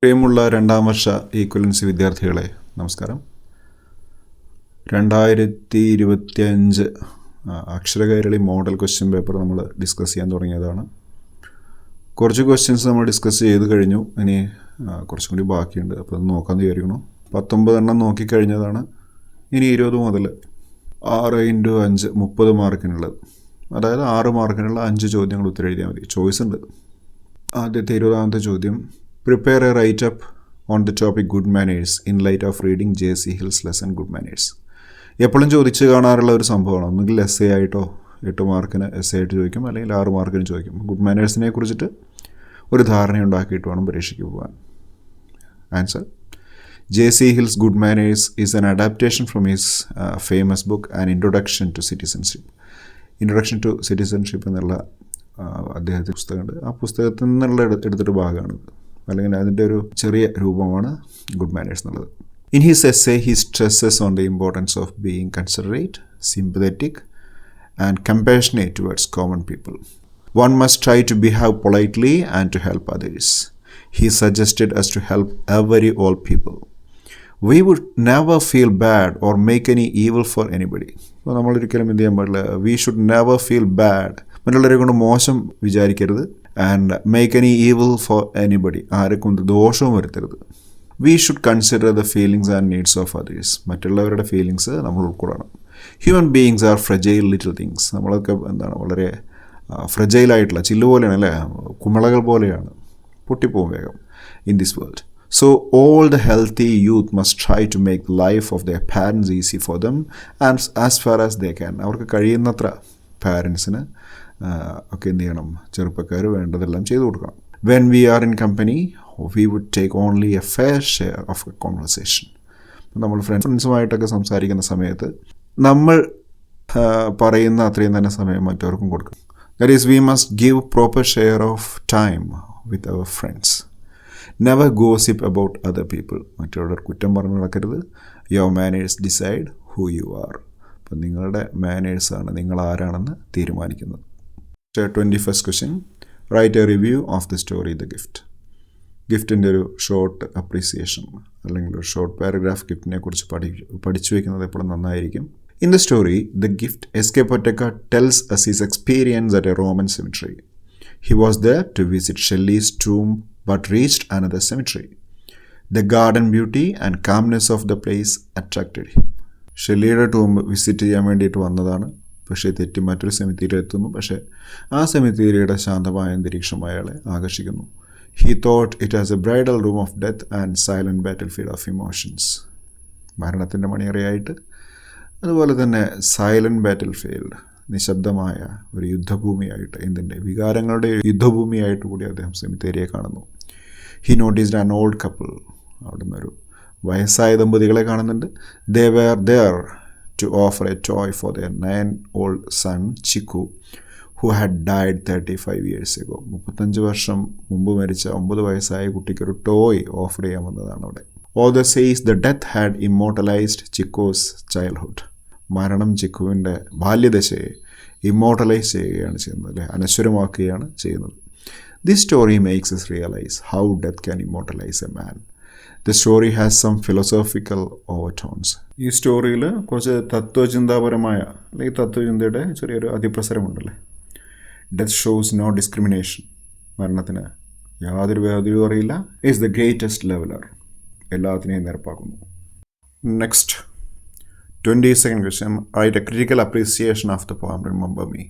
പ്രിയമുള്ള രണ്ടാം വർഷ ഈക്വലൻസി വിദ്യാർത്ഥികളെ നമസ്കാരം. 2025 അക്ഷരകൈരളി മോഡൽ ക്വസ്റ്റ്യൻ പേപ്പർ നമ്മൾ ഡിസ്കസ് ചെയ്യാൻ തുടങ്ങിയതാണ്. കുറച്ച് ക്വസ്റ്റ്യൻസ് നമ്മൾ ഡിസ്കസ് ചെയ്ത് കഴിഞ്ഞു. ഇനി കുറച്ചും കൂടി ബാക്കിയുണ്ട്. അപ്പോൾ അത് നോക്കാൻ വിചാരിക്കണം. 19 എണ്ണം നോക്കിക്കഴിഞ്ഞതാണ്. ഇനി 20 മുതൽ 6 × 5 30 മാർക്കിനുള്ളത്, അതായത് 6 മാർക്കിനുള്ള 5 ചോദ്യങ്ങൾ ഉത്തരം എഴുതിയാൽ മതി. ചോയ്സ് ഉണ്ട്. ആദ്യത്തെ 20ാമത്തെ ചോദ്യം: Prepare a write-up on the topic good manners in light of reading J.C. Hill's lesson good manners. എപ്പോഴും ചോദിച്ച് കാണാറുള്ള ഒരു സംഭവമാണ്. ഒന്നുകിൽ എസ് എ ആയിട്ടോ 8 മാർക്കിന് എസ് എ ആയിട്ട് ചോദിക്കും, അല്ലെങ്കിൽ 6 മാർക്കിന് ചോദിക്കും. ഗുഡ് മാനേഴ്സിനെ കുറിച്ചിട്ട് ഒരു ധാരണയുണ്ടാക്കിയിട്ട് വേണം പരീക്ഷയ്ക്ക് പോകാൻ. Answer: J.C. Hill's Good Manners is an adaptation from his famous book An Introduction to Citizenship. Introduction to citizenship എന്നുള്ള അദ്ദേഹത്തിൻ്റെ പുസ്തകമുണ്ട്. ആ പുസ്തകത്തിൽ നിന്നുള്ള എടുത്തിട്ട് ഭാഗമാണിത്, അല്ലെങ്കിൽ അതിൻ്റെ ഒരു ചെറിയ രൂപമാണ് ഗുഡ് മാനേഴ്സ് എന്നുള്ളത്. In his essay he stresses on the importance of being considerate, sympathetic and compassionate towards common people. One must try to behave politely and to help others. He suggested us to help every all people. We would never feel bad or make any evil for anybody. അപ്പോൾ നമ്മളൊരിക്കലും എന്ത് ചെയ്യാൻ പാടില്ല? We should never feel bad, മറ്റുള്ളവരെ കൊണ്ട് മോശം വിചാരിക്കരുത്. And make any evil four anybody, ആർക്കും ദോഷവും വരുത്തരുത്. We should consider the feelings and needs of others, മറ്റുള്ളവരുടെ ഫീലിങ്സ് നമ്മൾ ഉൾക്കൊള്ളണം. Human beings R fragile little things. നമ്മളൊക്കെ വളരെ ഫ്രജൈലായിട്ടുള്ള ചില്ല് പോലെയാണ്, അല്ലേ? കുമിളകൾ പോലെയാണ്, പൊട്ടിപ്പോവും വേഗം in this world. So all the healthy youth must try to make the life of their parents easy for them and as far as they can. അവർക്ക് കഴിയുന്നത്ര പാരൻസിന് ഒക്കെ എന്ത് ചെയ്യണം? ചെറുപ്പക്കാർ വേണ്ടതെല്ലാം ചെയ്തു കൊടുക്കണം. When we are in company, we would take only a fair share of a conversation. നമ്മൾ ഫ്രണ്ട്സുമായിട്ടൊക്കെ സംസാരിക്കുന്ന സമയത്ത് നമ്മൾ പറയുന്ന അത്രയും തന്നെ സമയം മറ്റവർക്കും കൊടുക്കണം. That is, we must give proper share of time with our friends. Never gossip about other people. മറ്റുള്ളവർ കുറ്റം പറഞ്ഞു നടക്കരുത്. Your manners decide who you are. അപ്പം നിങ്ങളുടെ മാനേഴ്സാണ് നിങ്ങൾ ആരാണെന്ന് തീരുമാനിക്കുന്നത്. 21st question. Write a review of the story The Gift. ഗിഫ്റ്റിൻ്റെ ഒരു ഷോർട്ട് അപ്രീസിയേഷൻ അല്ലെങ്കിൽ ഒരു ഷോർട്ട് പാരഗ്രാഫ് ഗിഫ്റ്റിനെ കുറിച്ച് പഠിച്ചു വയ്ക്കുന്നത് എപ്പോഴും നന്നായിരിക്കും. In the story, the gift Escapoteka tells us his experience at a Roman cemetery. He was there to visit Shelley's tomb but reached another cemetery. The garden beauty and calmness of the place attracted him. ഷെല്ലിയുടെ tomb visit ചെയ്യാൻ വേണ്ടിയിട്ട് വന്നതാണ്, പക്ഷേ തെറ്റി മറ്റൊരു സെമിത്തേരിയിൽ എത്തുന്നു. പക്ഷേ ആ സെമിത്തേരിയുടെ ശാന്തമായ അന്തരീക്ഷം അയാളെ ആകർഷിക്കുന്നു. He thought it as a bridal room of death and silent battlefield of emotions. മരണത്തിൻ്റെ മണിയറയായിട്ട്, അതുപോലെ തന്നെ സൈലന്റ് ബാറ്റിൽ ഫീൽഡ്, നിശബ്ദമായ ഒരു യുദ്ധഭൂമിയായിട്ട്, എന്തിൻ്റെ വികാരങ്ങളുടെ യുദ്ധഭൂമിയായിട്ട് കൂടി അദ്ദേഹം സെമിത്തേരിയെ കാണുന്നു. He noticed an old couple. അവിടെ നിന്നൊരു വയസ്സായ ദമ്പതികളെ കാണുന്നുണ്ട്. They were there to offer a toy for their 9-year-old son Chikku, who had died 35 years ago. 35 വർഷം മുമ്പ് മരിച്ച 9 വയസ്സായ കുട്ടിക്കൊരു ടോയ് ഓഫർ ചെയ്യാൻ വന്നതാണ് അവിടെ. Author says the death had immortalised Chiku's childhood. മരണം ചിക്കുവിൻ്റെ ബാല്യദശയെ ഇമ്മോർട്ടലൈസ് ചെയ്യുകയാണ് ചെയ്യുന്നത്, അല്ലെ? അനശ്വരമാക്കുകയാണ് ചെയ്യുന്നത്. This story makes us realize how death can immortalize a man. The story has some philosophical overtones. ഈ സ്റ്റോറിയിൽ കുറച്ച് തത്വചിന്താപരമായ അല്ലെങ്കിൽ തത്വചിന്തയുടെ ചെറിയൊരു അതിപ്രസരമുണ്ടല്ലേ. Death shows no discrimination. മരണത്തിന് യാതൊരു വേർതിരിവും അറിയില്ല. Is the greatest leveller. എല്ലാത്തിനെയും നിരപ്പാക്കുന്നു. Next 22nd question. Write a critical appreciation of the poem Remember Me.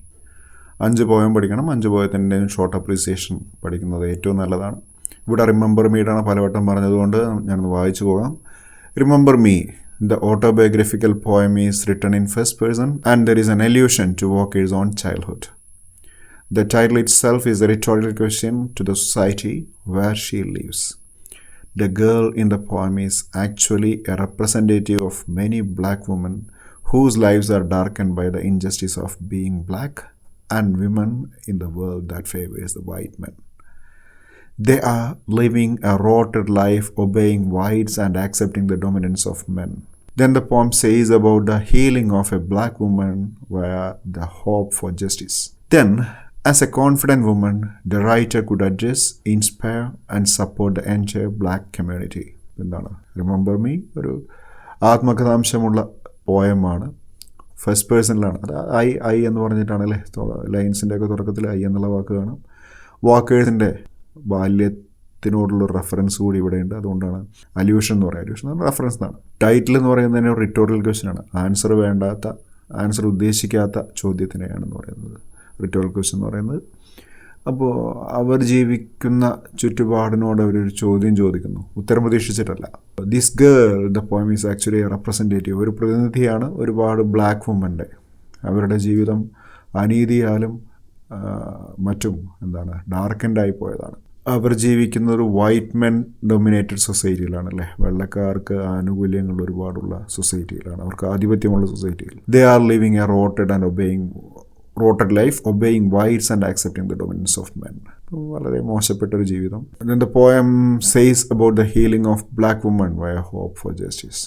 5 poem പഠിക്കണം. 5 പോയത്തിൻ്റെയും ഷോർട്ട് അപ്രീസിയേഷൻ പഠിക്കുന്നത് ഏറ്റവും നല്ലതാണ്. ഇവിടെ റിമെമ്പർ മീഡാണ് പലവട്ടം പറഞ്ഞതുകൊണ്ട് ഞാനൊന്ന് വായിച്ചു പോകാം. Remember me, the autobiographical poem is written in first person and there is an allusion to Walker's own childhood. The title itself is a rhetorical question to the society where she lives. The girl in the poem is actually a representative of many black women whose lives are darkened by the injustice of being black and women in the world that favors the white men. They are living a rotted life, obeying whites and accepting the dominance of men. Then the poem says about the healing of a black woman via the hope for justice. Then As a confident woman, the writer could address, inspire and support the entire black community. എന്താണ് remember me ഒരു ആത്മകഥാംശമുള്ള പോയമാണ്. First പേഴ്സണിലാണ്. അത് I എന്ന് പറഞ്ഞിട്ടാണ് അല്ലേ, ലൈൻസിൻ്റെ ഒക്കെ തുടക്കത്തിൽ I എന്നുള്ള വാക്ക് കാണാം. വാക്കേഴ്സിൻ്റെ ബാല്യത്തിനോടുള്ള റെഫറൻസ് കൂടി ഇവിടെയുണ്ട്. അതുകൊണ്ടാണ് അല്യൂഷൻ എന്ന് പറയുക. അല്യൂഷൻ എന്ന് പറഞ്ഞാൽ റെഫറൻസ് എന്നാണ്. ടൈറ്റിൽ എന്ന് പറയുന്നതിന് ഒരു റിട്ടോറിക്കൽ ക്വസ്റ്റ്യനാണ്. ആൻസർ ഉദ്ദേശിക്കാത്ത ചോദ്യത്തിനെയാണെന്ന് പറയുന്നത് റിട്ടോറിക്കൽ ക്വസ്റ്റ്യൻ എന്ന് പറയുന്നത്. അപ്പോൾ അവർ ജീവിക്കുന്ന ചുറ്റുപാടിനോട് അവരൊരു ചോദ്യം ചോദിക്കുന്നു, ഉത്തരം പ്രതീക്ഷിച്ചിട്ടല്ല. This girl the poem is actually representative, ഒരു പ്രതിനിധിയാണ് ഒരുപാട് ബ്ലാക്ക് വുമൻ്റെ. അവരുടെ ജീവിതം അനീതിയാലും മറ്റും ഡാർക്കൻഡായി പോയതാണ്. അവർ ജീവിക്കുന്ന ഒരു വൈറ്റ് മെൻ ഡൊമിനേറ്റഡ് സൊസൈറ്റിയിലാണല്ലേ, വെള്ളക്കാർക്ക് ആനുകൂല്യങ്ങൾ ഒരുപാടുള്ള സൊസൈറ്റിയിലാണ്, അവർക്ക് ആധിപത്യമുള്ള സൊസൈറ്റിയിൽ. They are living A rooted life, obeying whites and accepting the dominance of men. വളരെ മോശപ്പെട്ടൊരു ജീവിതം. Then the poem says about the healing of black women via hope for justice.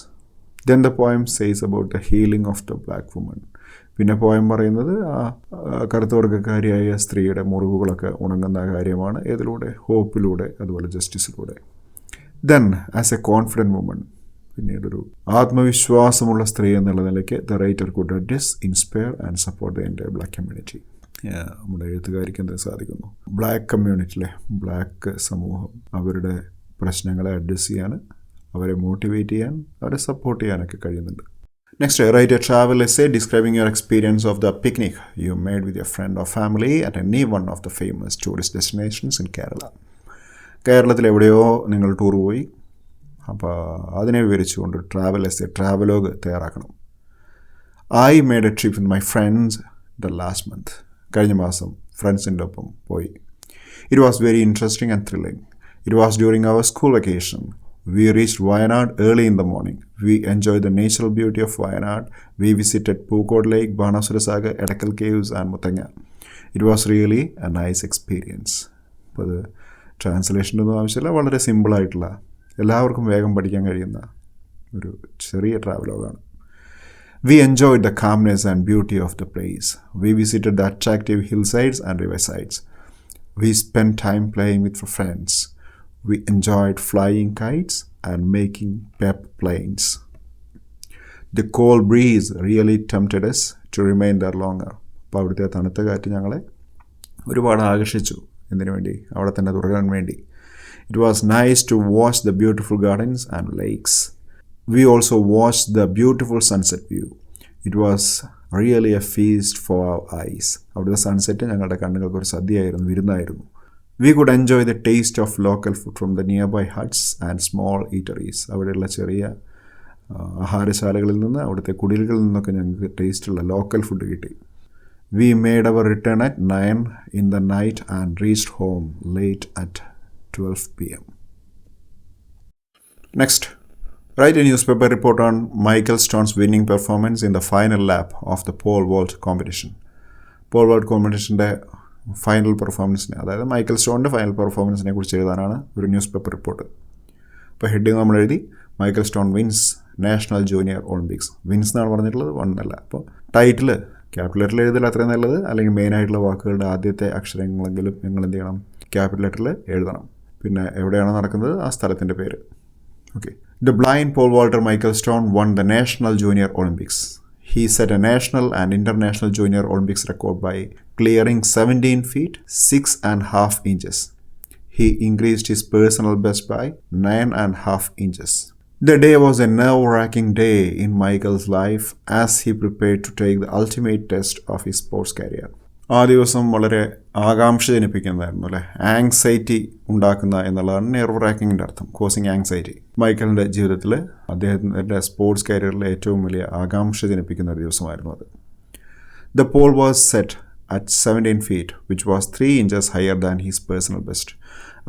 Then the poem says about the healing of the black woman. പിന്നെ poem പറയുന്നത് കറുത്തവർഗക്കാരിയായ സ്ത്രീയുടെ മുറിവുകളൊക്കെ ഉണങ്ങുന്ന കാര്യമാണ്. ഏതിലൂടെ? ഹോപ്പിലൂടെ, അതുപോലെ ജസ്റ്റിസിലൂടെ. Then as a confident woman, പിന്നീടൊരു ആത്മവിശ്വാസമുള്ള സ്ത്രീ എന്നുള്ള നിലയ്ക്ക് the writer could address, inspire and support the entire black community. നമ്മുടെ എഴുത്തുകാരിക്ക് എന്ത് സാധിക്കുന്നു? ബ്ലാക്ക് കമ്മ്യൂണിറ്റിയിലെ ബ്ലാക്ക് സമൂഹം അവരുടെ പ്രശ്നങ്ങളെ അഡ്രസ് ചെയ്യാൻ, അവരെ മോട്ടിവേറ്റ് ചെയ്യാൻ, അവരെ സപ്പോർട്ട് ചെയ്യാനൊക്കെ കഴിയുന്നുണ്ട്. Next, write a travel essay describing your experience of the picnic you made with your friend or family at any one of the famous tourist destinations in Kerala. കേരളത്തിൽ എവിടെയോ നിങ്ങൾ tour പോയി, അപ്പോൾ അതിനെ വിവരിച്ചുകൊണ്ട് ട്രാവൽ എസ്സേ, ട്രാവലോഗ് തയ്യാറാക്കണം. I made a trip with my friends the last month. കഴിഞ്ഞ മാസം ഫ്രണ്ട്സിൻ്റെ ഒപ്പം പോയി. It was very interesting and thrilling. It was during our school vacation. We reached Wayanad early in the morning. We enjoyed the natural beauty of Wayanad. We visited Pookod Lake, Banasura Sagar, Edakal Caves and Muthanga. It was really a nice experience. അപ്പോൾ അത് ട്രാൻസ്ലേഷനൊന്നും ആവശ്യമില്ല, വളരെ സിമ്പിളായിട്ടുള്ള, എല്ലാവർക്കും വേഗം പഠിക്കാൻ കഴിയുന്ന ഒരു ചെറിയ ട്രാവലോഗാണ്. We enjoyed the calmness and beauty of the place. We visited the attractive hillsides and riversides. We spent time playing with friends. We enjoyed flying kites and making pep planes. The cold breeze really tempted us to remain there longer. അപ്പോൾ അവിടുത്തെ തണുത്ത കാറ്റ് ഞങ്ങളെ ഒരുപാട് ആകർഷിച്ചു. എന്തിനു വേണ്ടി? അവിടെ തന്നെ തുടരാൻ വേണ്ടി. It was nice to watch the beautiful gardens and lakes. We also watched the beautiful sunset view. It was really a feast for our eyes. അവിടുത്തെ സൺസെറ്റ് ഞങ്ങളുടെ കണ്ണുകൾക്ക് ഒരു സദ്യയായിരുന്നു, വിരുന്നായിരുന്നു. We could enjoy the taste of local food from the nearby huts and small eateries. അവിടെയുള്ള ചെറിയ ആഹാരശാലകളിൽ നിന്ന്, അവിടുത്തെ കുടിലുകളിൽ നിന്നൊക്കെ ഞങ്ങൾക്ക് ടേസ്റ്റുള്ള ലോക്കൽ ഫുഡ് കിട്ടി. We made our return at 9 in the night and reached home late at 12 p.m. Next, write a newspaper report on Michael Stone's winning performance in the final lap of the pole vault competition. Pole vault competitionൻ്റെ final പെർഫോമൻസിനെ, അതായത് Michael സ്റ്റോണിൻ്റെ final പെർഫോമൻസിനെ കുറിച്ച് എഴുതാനാണ് ഒരു news paper report. ഇപ്പോൾ heading നമ്മൾ എഴുതി, Michael Stone wins national junior Olympics. Wins എന്നാണ് പറഞ്ഞിട്ടുള്ളത്, വണ്ണല്ല. അപ്പോൾ ടൈറ്റിൽ ക്യാപിറ്റൽ ലെറ്ററിൽ എഴുതില്ല അത്രയും നല്ലത്, അല്ലെങ്കിൽ മെയിനായിട്ടുള്ള വാക്കുകളുടെ ആദ്യത്തെ അക്ഷരങ്ങളെങ്കിലും നിങ്ങൾ എന്ത് ചെയ്യണം? ക്യാപിറ്റൽ ലെറ്ററിൽ എഴുതണം. പിന്നെ എവിടെയാണ് നടക്കുന്നത്, ആ സ്ഥലത്തിൻ്റെ പേര്. Okay. The blind pole vaulter Michael Stone won the National Junior Olympics. He set a national and international junior Olympics record by clearing 17 feet 6.5 inches. He increased his personal best by 9.5 inches. The day was a nerve-wracking day in Michael's life as he prepared to take the ultimate test of his sports career. ആ ദിവസം വളരെ ആകാംക്ഷ ജനിപ്പിക്കുന്നതായിരുന്നു അല്ലേ, anxiety ഉണ്ടാക്കുന്ന എന്നുള്ളതാണ് nerve റാക്കിങ്ങിൻ്റെ അർത്ഥം, causing anxiety. മൈക്കലിൻ്റെ ജീവിതത്തിൽ അദ്ദേഹത്തിൻ്റെ സ്പോർട്സ് കരിയറിലെ ഏറ്റവും വലിയ ആകാംക്ഷ ജനിപ്പിക്കുന്ന ഒരു ദിവസമായിരുന്നു അത്. The pole was set at 17 feet, which was 3 inches higher than his personal best.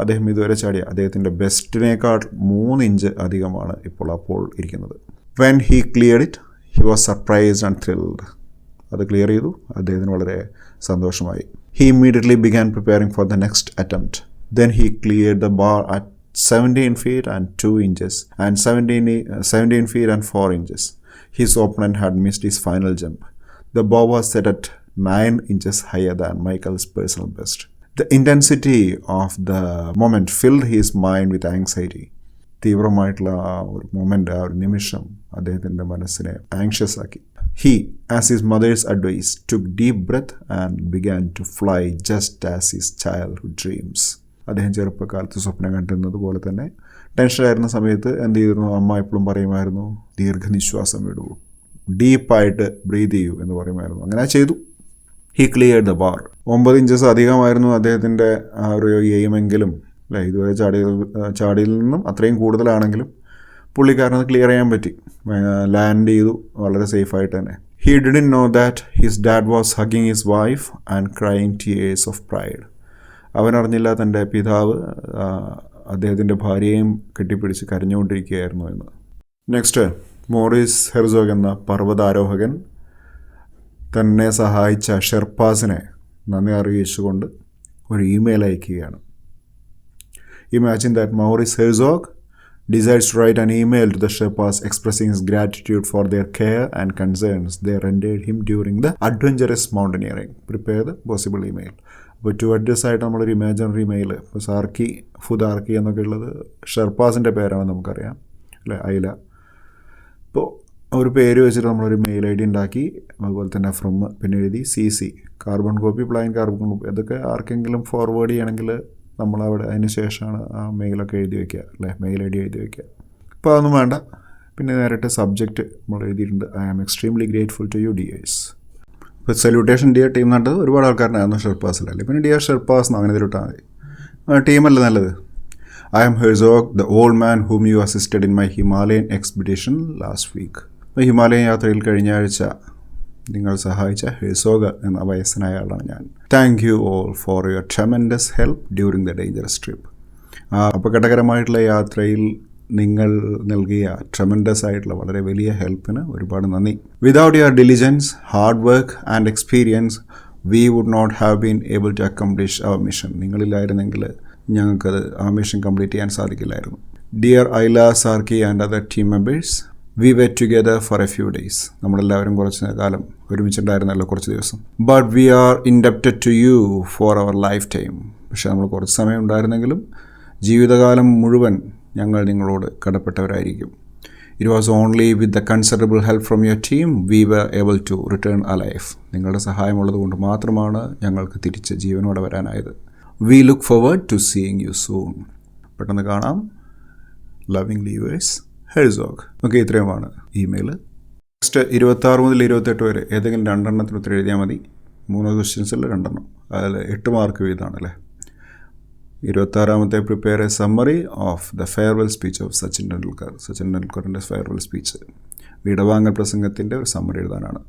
അദ്ദേഹം ഇതുവരെ ചാടിയ അദ്ദേഹത്തിൻ്റെ ബെസ്റ്റിനേക്കാൾ 3 ഇഞ്ച് അധികമാണ് ഇപ്പോൾ ആ പോൾ ഇരിക്കുന്നത്. When he cleared it, he was surprised and thrilled. അത് ക്ലിയർ ചെയ്തു, അദ്ദേഹത്തിന് വളരെ സന്തോഷമായി. He immediately began preparing for the next attempt. Then he cleared the bar at 17 feet and 2 inches and 17 feet and 4 inches. His opponent had missed his final jump. The bar was set at 9 inches higher than Michael's personal best. The intensity of the moment filled his mind with anxiety. തീവ്രമായിട്ടുള്ള ആ ഒരു moment, ആ ഒരു നിമിഷം അദ്ദേഹത്തിൻ്റെ മനസ്സിനെ anxious ആക്കി. He, as his mother's advice, took deep breath and began to fly just as his childhood dreams. അദ്ദേഹം ചെറുപ്പകാലത്ത് സ്വപ്നം കണ്ടിരുന്നത് പോലെ തന്നെ ടെൻഷനായിരുന്ന സമയത്ത് എന്ത് ചെയ്തിരുന്നു? അമ്മ എപ്പോഴും പറയുമായിരുന്നു, ദീർഘനിശ്വാസം വിടൂ, ഡീപ്പായിട്ട് ബ്രീത്ത് ചെയ്യൂ എന്ന് പറയുമായിരുന്നു. അങ്ങനെ ചെയ്തു. He cleared the bar. 9 inches അധികമായിരുന്നു അദ്ദേഹത്തിൻ്റെ ആ ഒരു എയിമെങ്കിലും, അല്ലേ? ഇതുവരെ ചാടിയിൽ നിന്നും അത്രയും കൂടുതലാണെങ്കിലും പുള്ളിക്കാരനത് ക്ലിയർ ചെയ്യാൻ പറ്റി. ലാൻഡ് ചെയ്തു വളരെ സേഫായിട്ട് തന്നെ. He didn't know that his dad was hugging his wife and crying tears of pride. അവനറിഞ്ഞില്ല തൻ്റെ പിതാവ് അദ്ദേഹത്തിൻ്റെ ഭാര്യയെയും കെട്ടിപ്പിടിച്ച് കരഞ്ഞുകൊണ്ടിരിക്കുകയായിരുന്നു എന്ന്. നെക്സ്റ്റ്, മോറിസ് ഹെർസോഗ് എന്ന പർവ്വതാരോഹകൻ തന്നെ സഹായിച്ച ഷെർപ്പാസിനെ നന്ദി അറിയിച്ചുകൊണ്ട് ഒരു ഇമെയിൽ അയക്കുകയാണ്. Imagine that Maurice Herzog decides to write an email to the Sherpas expressing his gratitude for their care and concerns they rendered him during the adventurous mountaineering. Prepare the possible email. അപ്പോൾ to address ആയിട്ട് നമ്മളൊരു imaginary mail, ഇപ്പോൾ സാർക്കി, ഫുദാർക്കി എന്നൊക്കെ ഉള്ളത് ഷെർപ്പാസിൻ്റെ പേരാണ് നമുക്കറിയാം, അല്ലേ? അയില. ഇപ്പോൾ ഒരു പേര് വെച്ചിട്ട് നമ്മളൊരു മെയിൽ ഐ ഡി ഉണ്ടാക്കി, അതുപോലെ തന്നെ ഫ്രം പിന്നെ എഴുതി CC, carbon copy, plain carbon copy, അതൊക്കെ ആർക്കെങ്കിലും ഫോർവേഡ് ചെയ്യണമെങ്കിൽ നമ്മളവിടെ അതിന് ശേഷമാണ് ആ മെയിലൊക്കെ എഴുതി വയ്ക്കുക, അല്ലേ? മെയിൽ ഐ ഡി എഴുതി വയ്ക്കുക. അപ്പോൾ അതൊന്നും വേണ്ട. പിന്നെ നേരിട്ട് സബ്ജക്റ്റ് നമ്മൾ എഴുതിയിട്ടുണ്ട്, I am extremely grateful to you dears. ഇപ്പോൾ സല്യൂട്ടേഷൻ ഡിയർ ടീം നട്ടത് ഒരുപാട് ആൾക്കാരനായിരുന്നു ഷെർപ്പാസിലല്ലേ. പിന്നെ ഡിയർ ഷെർപ്പാസ് എന്ന് അങ്ങനെ ഇതിലിട്ടാൽ മതി. ടീമല്ല നല്ലത്. I am Herzog, the old man whom you assisted in my Himalayan expedition last week. അപ്പോൾ ഹിമാലയൻ യാത്രയിൽ കഴിഞ്ഞ ആഴ്ച നിങ്ങൾ സഹായിച്ച ഹെർസോഗ് എന്ന വയസ്സനായ ആളാണ് ഞാൻ. Thank you all for your tremendous help during the dangerous trip. ആ അപകടകരമായിട്ടുള്ള യാത്രയിൽ നിങ്ങൾ നൽകിയ ട്രെമൻഡസ് ആയിട്ടുള്ള വളരെ വലിയ ഹെൽപ്പിന് ഒരുപാട് നന്ദി. Without your diligence, hard work and experience, we would not have been able to accomplish our mission. നിങ്ങളില്ലായിരുന്നെങ്കിൽ ഞങ്ങൾക്കത് ആ മിഷൻ കംപ്ലീറ്റ് ചെയ്യാൻ സാധിക്കില്ലായിരുന്നു. Dear Aila, Sarki and other team members, we were together for a few days. നമ്മളെല്ലാവരും കുറച്ച് കാലം ഒരുമിച്ചുണ്ടായിരുന്നല്ലോ, കുറച്ച് ദിവസം. But we are indebted to you for our life time. പക്ഷേ നമ്മൾ കുറച്ച് സമയം ഉണ്ടായിരുന്നെങ്കിലും ജീവിതകാലം മുഴുവൻ ഞങ്ങൾ നിങ്ങളോട് കടപ്പെട്ടവരായിരിക്കും. It was only with the considerable help from your team we were able to return alive. നിങ്ങളുടെ സഹായമുള്ളത് കൊണ്ട് മാത്രമാണ് ഞങ്ങൾക്ക് തിരിച്ച് ജീവനോടെ വരാനായത്. We look forward to seeing you soon. പെട്ടെന്ന് കാണാം. Lovingly yours, Herzog. ഓക്കെ, ഇത്രയുമാണ് ഇമെയിൽ. നെക്സ്റ്റ് 26 മുതൽ 28 വരെ ഏതെങ്കിലും 2 എണ്ണത്തിന് ഉത്തരം എഴുതിയാൽ മതി. 3 ക്വസ്റ്റ്യൻസിൽ 2 എണ്ണം, അതിൽ 8 മാർക്ക് വീതമാണല്ലേ. 26-ാമത്തെ prepare a summary of the farewell speech of Sachin Tendulkar. Sachin ടെണ്ടുൽക്കറിൻ്റെ ഫെയർവെൽ സ്പീച്ച്, വിടവാങ്ങൽ പ്രസംഗത്തിൻ്റെ ഒരു സമ്മറി എഴുതാനാണ്.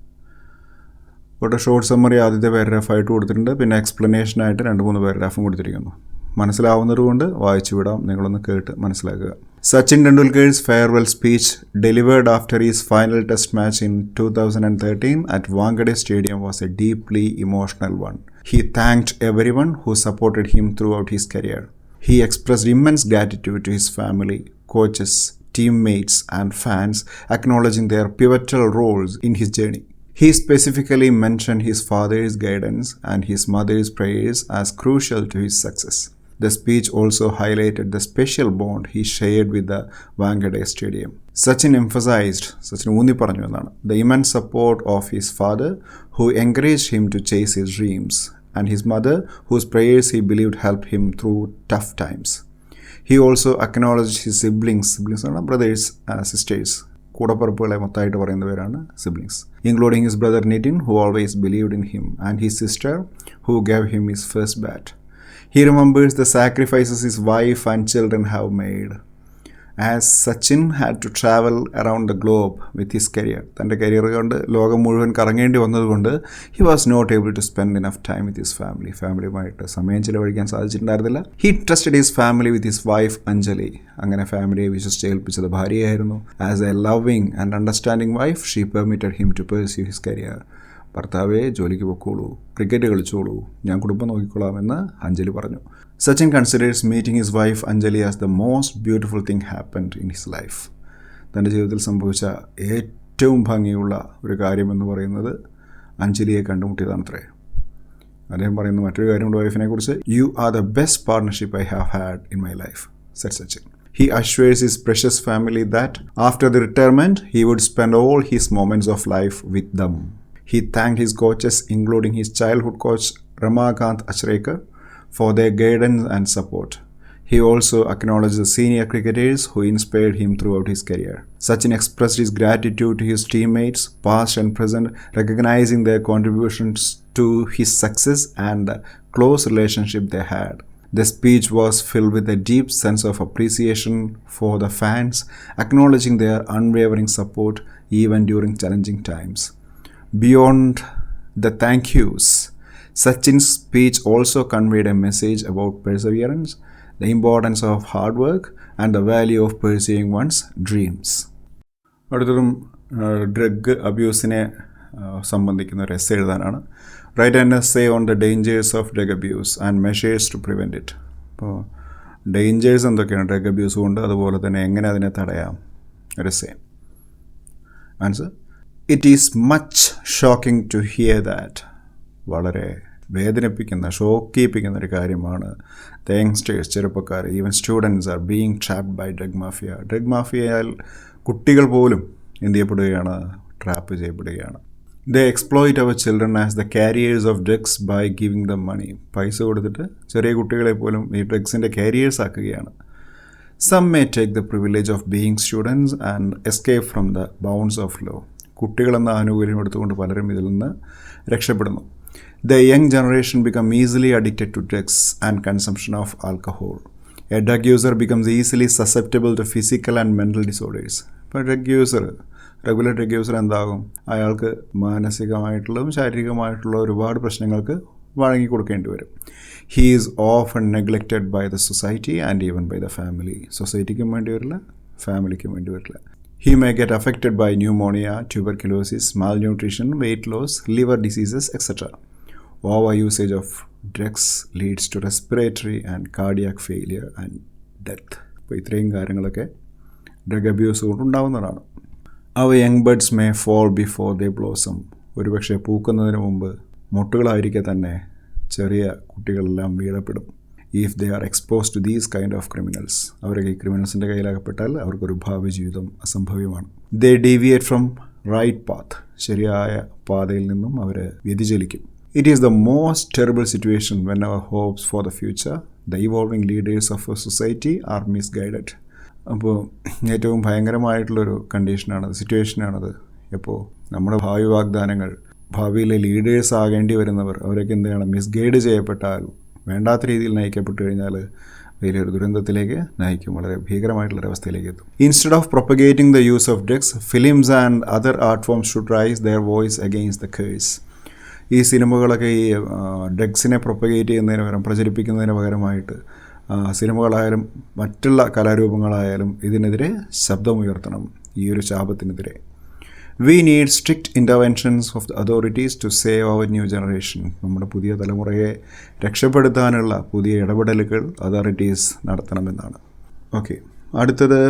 ഇവിടെ ഷോർട്ട് സമ്മറി ആദ്യത്തെ പാരഗ്രാഫായിട്ട് കൊടുത്തിട്ടുണ്ട്. പിന്നെ എക്സ്പ്ലനേഷനായിട്ട് 2-3 പാരഗ്രാഫും കൊടുത്തിരിക്കുന്നു. മനസ്സിലാവുന്നത് കൊണ്ട് വായിച്ചു വിടാം, നിങ്ങളൊന്ന് കേട്ട് മനസ്സിലാക്കുക. Sachin Tendulkar's farewell speech delivered after his final test match in 2013 at Wankhede Stadium was a deeply emotional one. He thanked everyone who supported him throughout his career. He expressed immense gratitude to his family, coaches, teammates and fans, acknowledging their pivotal roles in his journey. He specifically mentioned his father's guidance and his mother's prayers as crucial to his success. The speech also highlighted the special bond he shared with the Wankhede Stadium. Sachin emphasized, the immense support of his father, who encouraged him to chase his dreams, and his mother, whose prayers he believed helped him through tough times. He also acknowledged his siblings are brothers and sisters, siblings, including his brother Nitin, who always believed in him, and his sister, who gave him his first bat. He remembers the sacrifices his wife and children have made. As Sachin had to travel around the globe with his career, തൻ്റെ career കൊണ്ട് ലോകം മുഴുവൻ കറങ്ങേണ്ടി വന്നതുകൊണ്ട് he was not able to spend enough time with his family. ഫാമിലിയുമായിട്ട് സമയം ചിലവഴിക്കാൻ സാധിച്ചിട്ടുണ്ടായിരുന്നില്ല. He trusted his family with his wife Anjali. അങ്ങനെ ഫാമിലിയെ വിശ്വസിച്ചേൽപ്പിച്ചത് ഭാര്യയായിരുന്നു. As a loving and understanding wife, she permitted him to pursue his career. ഭർത്താവെ, ജോലിക്ക് പൊക്കോളൂ, cricket കളിച്ചോളൂ, ഞാൻ കുടുംബം നോക്കിക്കൊള്ളാമെന്ന് അഞ്ജലി പറഞ്ഞു. Sachin considers meeting his wife Anjali as the most beautiful thing happened in his life. തൻ്റെ ജീവിതത്തിൽ സംഭവിച്ച ഏറ്റവും ഭംഗിയുള്ള ഒരു കാര്യമെന്ന് പറയുന്നത് അഞ്ജലിയെ കണ്ടുമുട്ടിയതാണത്രേ. അദ്ദേഹം പറയുന്ന മറ്റൊരു കാര്യമുണ്ട് വൈഫിനെ കുറിച്ച്. "You are the best partnership I have had in my life," said Sachin. He assures his precious family that after the retirement, he would spend all his moments of life with them. He thanked his coaches, including his childhood coach Ramakant Acharakairali, for their guidance and support. He also acknowledged the senior cricketers who inspired him throughout his career. Sachin expressed his gratitude to his teammates, past and present, recognizing their contributions to his success and the close relationship they had. The speech was filled with a deep sense of appreciation for the fans, acknowledging their unwavering support even during challenging times. Beyond the thank yous, Sachin's speech also conveyed a message about perseverance, the importance of hard work, and the value of pursuing one's dreams. അടുത്തതും drug അബ്യൂസിനെ സംബന്ധിക്കുന്ന ഒരു essay എഴുതാനാണ്. Write an essay on the dangers of drug abuse and measures to prevent it. അപ്പോൾ dangers എന്തൊക്കെയാണ് drug abuse കൊണ്ട്, അതുപോലെ തന്നെ എങ്ങനെ അതിനെ തടയാം. ഒരു എസ്സേ. Answer: it is much shocking to hear that. വളരെ വേദനിപ്പിക്കുന്ന, ഷോക്കിപ്പിക്കുന്ന ഒരു കാര്യമാണ്. ദ യങ്സ്റ്റേഴ്സ്, ചെറുപ്പക്കാർ, even students are being trapped by drug mafia. Drug മാഫിയയാൽ കുട്ടികൾ പോലും എന്ത് ചെയ്യപ്പെടുകയാണ്? ട്രാപ്പ് ചെയ്യപ്പെടുകയാണ്. ദേ exploit our children as the carriers of drugs by giving them money. പൈസ കൊടുത്തിട്ട് ചെറിയ കുട്ടികളെ പോലും ഈ ഡ്രഗ്സിൻ്റെ കാരിയേഴ്സ് ആക്കുകയാണ്. Some may take the privilege of being students and escape from the bounds of law. കുട്ടികളെന്ന ആനുകൂല്യം എടുത്തുകൊണ്ട് പലരും ഇതിൽ നിന്ന് രക്ഷപ്പെടുന്നു. The young generation become easily addicted to drugs and consumption of alcohol. A drug user becomes easily susceptible to physical and mental disorders. ഇപ്പോൾ regular drug user എന്താകും? അയാൾക്ക് മാനസികമായിട്ടുള്ളതും ശാരീരികമായിട്ടുള്ള ഒരുപാട് പ്രശ്നങ്ങൾക്ക് വഴങ്ങി കൊടുക്കേണ്ടി വരും. He is often neglected by the society and even by the family. സൊസൈറ്റിക്കും വേണ്ടി വരില്ല, ഫാമിലിക്കും വേണ്ടി വരില്ല. He may get affected by pneumonia, tuberculosis, malnutrition, weight loss, liver diseases, etc. Overusage of drugs leads to respiratory and cardiac failure and death. അപ്പോൾ ഇത്രയും കാര്യങ്ങളൊക്കെ drug abuse കൊണ്ടുണ്ടാവുന്നതാണ്. Our young buds may fall before they blossom. ഒരുപക്ഷെ പൂക്കുന്നതിന് മുമ്പ് മൊട്ടുകളായിരിക്കെ തന്നെ ചെറിയ കുട്ടികളെല്ലാം വീഴപ്പെടും. If they are exposed to these kind of criminals, അവരൊക്കെ ഈ ക്രിമിനൽസിൻ്റെ കയ്യിലകപ്പെട്ടാൽ അവർക്കൊരു ഭാവി ജീവിതം അസംഭവ്യമാണ്. They deviate from right path. ശരിയായ പാതയിൽ നിന്നും അവർ വ്യതിചലിക്കും. It is the most terrible situation when our hopes for the future, the evolving leaders of a society, are misguided. അപ്പോൾ ഏറ്റവും ഭയങ്കരമായിട്ടുള്ളൊരു കണ്ടീഷനാണത്, സിറ്റുവേഷനാണത്. എപ്പോൾ നമ്മുടെ ഭാവി വാഗ്ദാനങ്ങൾ, ഭാവിയിലെ ലീഡേഴ്സ് ആകേണ്ടി വരുന്നവർ, അവരൊക്കെ എന്താണ് മിസ്ഗൈഡ് ചെയ്യപ്പെട്ടാൽ, വേണ്ടാത്ത രീതിയിൽ നയിക്കപ്പെട്ടു കഴിഞ്ഞാൽ വലിയൊരു ദുരന്തത്തിലേക്ക് നയിക്കും, വളരെ ഭീകരമായിട്ടുള്ളൊരവസ്ഥയിലേക്ക് എത്തും. Instead of propagating the use of drugs, films and other art forms should raise their voice against the curse. ഈ സിനിമകളൊക്കെ ഈ ഡ്രഗ്സിനെ പ്രൊപ്പഗേറ്റ് ചെയ്യുന്നതിന് പകരം, പ്രചരിപ്പിക്കുന്നതിന് പകരമായിട്ട് സിനിമകളായാലും മറ്റുള്ള കലാരൂപങ്ങളായാലും ഇതിനെതിരെ ശബ്ദമുയർത്തണം, ഈ ഒരു ശാപത്തിനെതിരെ. We need strict interventions of the authorities to save our new generation. നമ്മുടെ പുതിയ തലമുറയെ രക്ഷപ്പെടുത്താനുള്ള പുതിയ ഇടപെടലുകൾ അതോറിറ്റീസ് നടത്തണമെന്നാണ്. ഓക്കെ, അടുത്തത്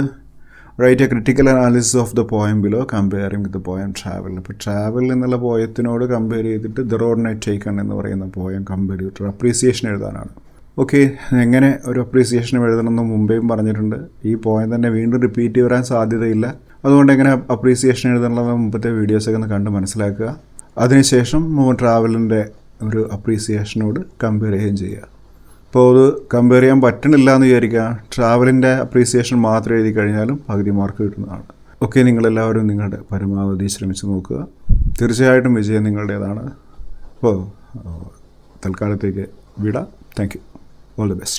write a critical analysis of the poem below comparing with the poem travel. ഇപ്പോൾ ട്രാവൽ എന്നുള്ള പോയത്തിനോട് കമ്പയർ ചെയ്തിട്ട് ദ റോഡ് നൈറ്റ് ടേക്കൺ എന്ന് പറയുന്ന പോയം കമ്പയർ ചെയ്തിട്ട് അപ്രീസിയേഷൻ എഴുതാനാണ്. ഓക്കെ, എങ്ങനെ ഒരു അപ്രീസിയേഷൻ എഴുതണമെന്ന് മുമ്പേയും പറഞ്ഞിട്ടുണ്ട്. ഈ പോയം തന്നെ വീണ്ടും റിപ്പീറ്റ് വരാൻ സാധ്യതയില്ല. അതുകൊണ്ട് എങ്ങനെ അപ്രീസിയേഷൻ എഴുതണമെന്ന് മുമ്പത്തെ വീഡിയോസൊക്കെ ഒന്ന് കണ്ട് മനസ്സിലാക്കുക. അതിനുശേഷം ട്രാവലിൻ്റെ ഒരു അപ്രീസിയേഷനോട് കമ്പയർ ചെയ്യുകയും ചെയ്യുക. അപ്പോൾ അത് കമ്പയർ ചെയ്യാൻ പറ്റണില്ല എന്ന് വിചാരിക്കുക, ട്രാവലിൻ്റെ അപ്രീസിയേഷൻ മാത്രം എഴുതി കഴിഞ്ഞാലും പകുതി മാർക്ക് കിട്ടുന്നതാണ്. ഓക്കെ, നിങ്ങളെല്ലാവരും നിങ്ങളുടെ പരമാവധി ശ്രമിച്ച് നോക്കുക. തീർച്ചയായിട്ടും വിജയം നിങ്ങളുടേതാണ്. അപ്പോൾ തൽക്കാലത്തേക്ക് വിടാം. Thank you. All the best.